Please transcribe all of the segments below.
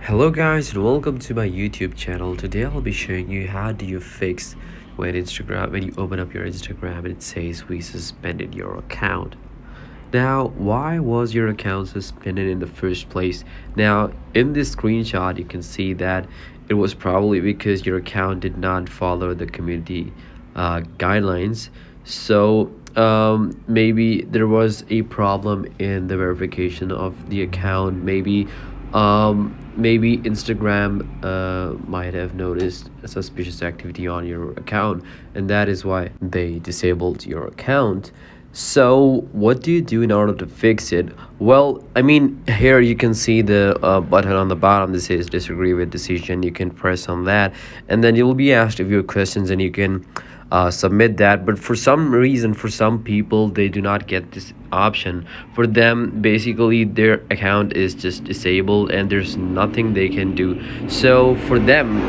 Hello guys and welcome to my YouTube channel. Today I'll be showing you how do you fix when you open up your Instagram and it says we suspended your account. Now, why was your account suspended in the first place? Now, in this screenshot you can see that it was probably because your account did not follow the community guidelines. So maybe there was a problem in the verification of the account. Maybe Instagram might have noticed a suspicious activity on your account, and that is why they disabled your account. So what do you do in order to fix it? Well, I mean, here you can see the button on the bottom that says disagree with decision. You can press on that, and then you'll be asked a few questions, and you can submit that. But for some reason, for some people, they do not get this option. For them, basically their account is just disabled and there's nothing they can do. So for them,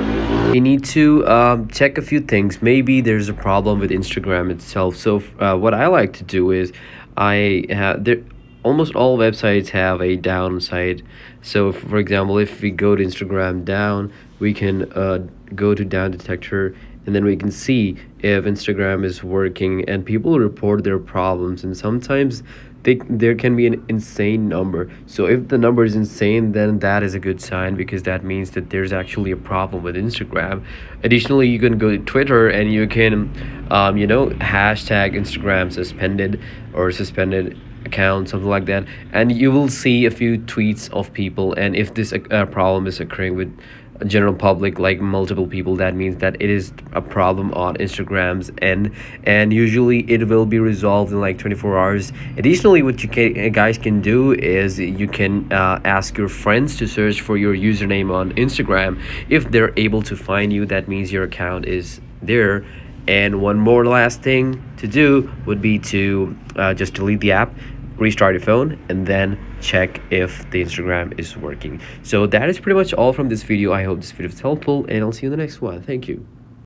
they need to check a few things. Maybe there's a problem with Instagram itself. So what I like to do is I have there almost all websites have a downside. So for example, if we go to Instagram down, we can go to down detector, and then we can see if Instagram is working, and people report their problems, and sometimes there can be an insane number. So if the number is insane, then that is a good sign, because that means that there's actually a problem with Instagram. Additionally, you can go to Twitter and you can hashtag Instagram suspended or suspended account, something like that, and you will see a few tweets of people. And if this problem is occurring with general public, like multiple people, that means that it is a problem on Instagram's end, and usually it will be resolved in like 24 hours. Additionally, what guys can do is you can ask your friends to search for your username on Instagram. If they're able to find you, that means your account is there. And one more last thing to do would be to just delete the app, restart your phone, and then check if the Instagram is working. So that is pretty much all from this video. I hope this video was helpful, and I'll see you in the next one. Thank you.